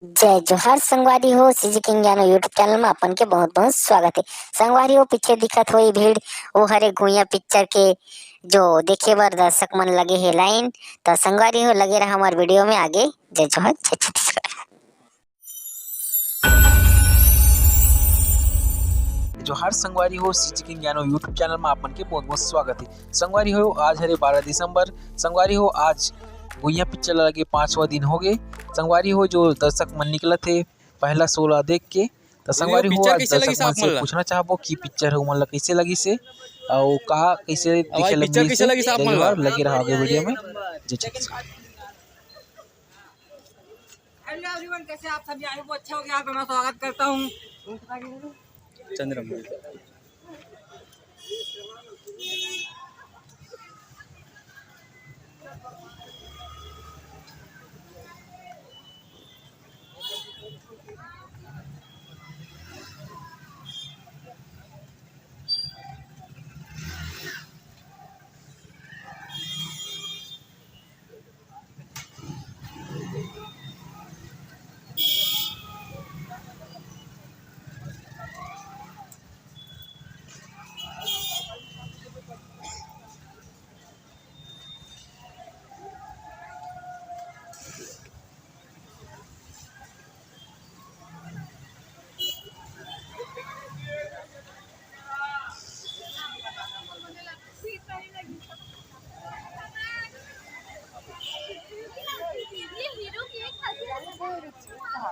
जय जोहार संगवारी हो सीजी किंग ज्ञानो यूट्यूब चैनल में अपन के बहुत बहुत स्वागत है। संगवारी हो पीछे दिखत हुई भीड़ वो हरे गुइया पिक्चर के जो देखे बर दर्शक मन लगे है लाइन। तो संगवारी हो लगे रहा हमारे वीडियो में आगे। जय जोहार जय छत्तीसगढ़। जोहार संगवारी हो सीजी किंग ज्ञानो यूट्यूब चैनल में अपन के बहुत बहुत स्वागत है। संगवारी हो आज हरे 12 दिसंबर। संगवारी हो आज गुइया पिक्चर लगे 5वां दिन हो गए। संगवारी हो जो दर्शक मन निकला थे पहला 16 देख के। तो संगवारी हो आज दर्शक मन से पूछना चाहबो कि पिक्चर मन ला कैसे लगी से और कहा कैसे दिखे लगी से। लगे रहा आगे वीडियो में। जय छत्तीसगढ़। हेलो एवरीवन, कैसे आप सभी? आई होप अच्छा हो गया। मैं स्वागत करता हूँ चंद्रम।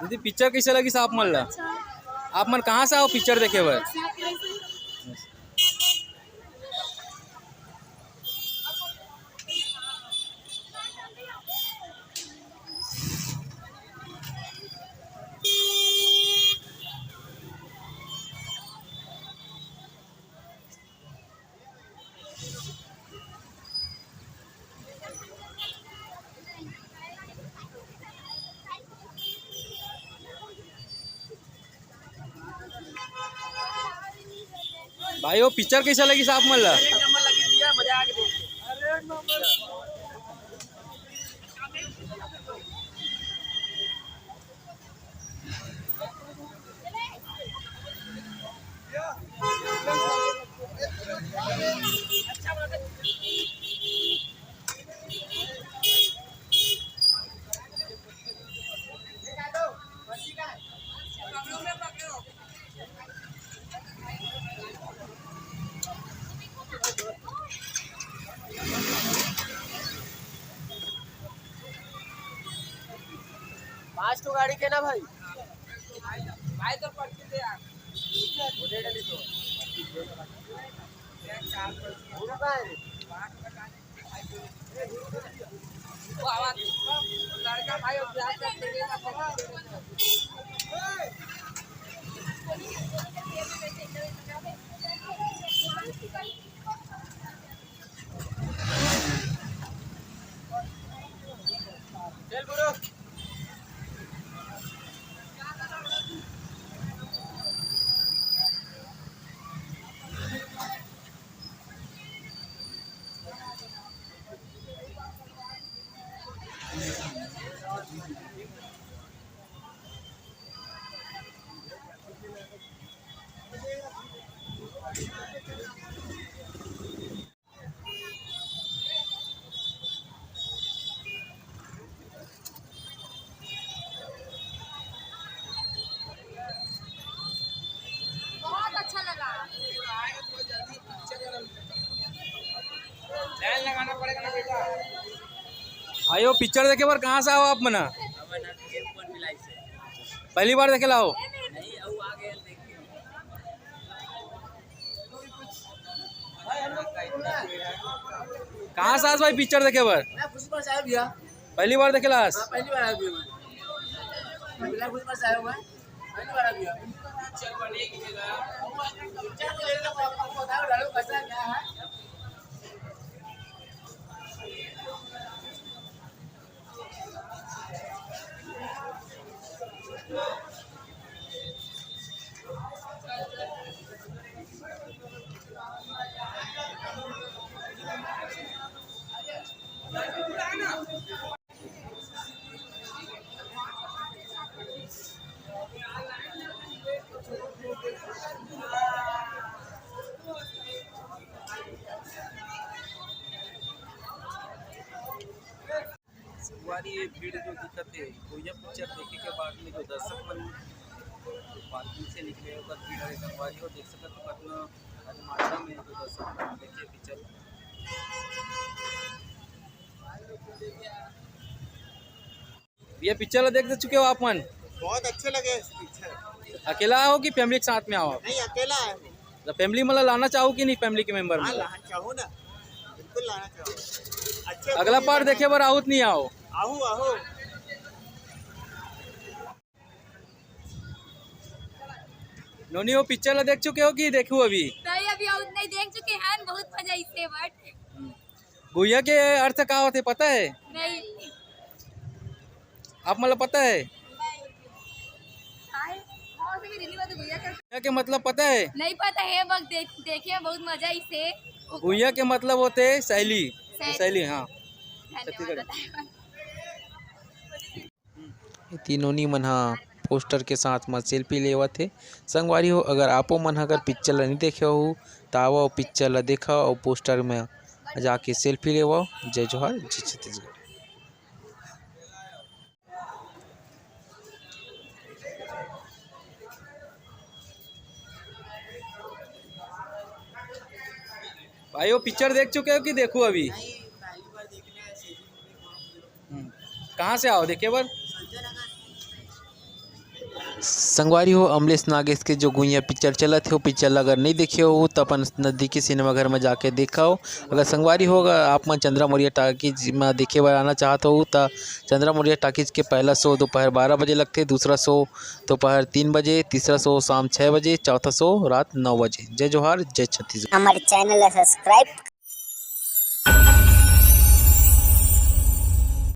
दीदी पिक्चर कैसे लगी साहब मन ला? आप मन कहाँ से आओ पिक्चर देखे बर? भाई वो पिक्चर कैसा लगी साहब मन ला? पाँच तो गाड़ी के ना भाई भाई तो पर्ची दे यार। वो डाली तो पूरा का है वो आवाज लड़का भाई और ब्याह करते चल गुरु। अच्छा लगा। लाइन लगाना पड़ेगा ना बेटा। भाई वो पिक्चर देखे बार कहाँ से आओ आप मना? पहली बार देखे लाओ? कहाँ से आज भाई पिक्चर देखे बार? पहली बार देखे लास? पहली बार सारी ये भीड़ जो दिखत है गोइया पिक्चर देखे के बाद में जो दर्शक मन पार्किंग से निकले ओकर भीड़ है संगवारी हो देख सकत हो कतना आज मात्रा में जो दर्शक मन देखे पिक्चर। ये पिक्चर देख चुके हो आप मन? बहुत अच्छे लगे इस पिक्चर। अकेला आओ कि फैमिली के साथ में आओ? नहीं, अकेला है। तो फैमिली मतलब लाना चाहो कि नहीं फैमिली के मेंबर हाँ, में? लाना चाहूँ ना, बिल्कुल लाना चाहूँ। अच्छे अगला पार्ट देखे बार आओ नहीं आओ? आहू आहू। नोनी वो पिक्चर देख चुके हो कि देखू अभी? नहीं, अभी और नहीं देख चुके हैं, बहुत मजा इससे बट गुइया के अर्थ का होते पता है? नहीं आप मतलब पता है? गुइया के मतलब पता है? नहीं पता है, बस देखे बहुत मजा इसे। गुइया के मतलब होते सैली। सैली हाँ। तीनों नी मन हा पोस्टर के साथ में सेल्फी लेवत थे। संगवारी हो अगर आपो मन अगर पिक्चर ला नहीं देखे हो तो आओ पिक्चर ला देखा और पोस्टर में जाके सेल्फी लेवो। जय जोहार, जय छत्तीसगढ़। भाई वो पिक्चर देख चुके हो कि देखो अभी? कहाँ से आओ देखे बार? संगवारी हो अमलेश नागेश के जो गुइया पिक्चर चलत है वो पिक्चर अगर नहीं देखे हो तो अपन नज़दीकी सिनेमा घर में जाके देखा हो। अगर संगवारी होगा आप मन चंद्रा मौर्य टाकीज में देखे बार आना चाहते हो तो चंद्रा मौर्य टाकीज के पहला शो दोपहर 12 बजे लगते, दूसरा शो दोपहर 3 बजे, तीसरा शो शाम 6 बजे, चौथा शो रात 9 बजे। जय जोहार, जय छत्तीसगढ़। हमारे चैनल सब्सक्राइब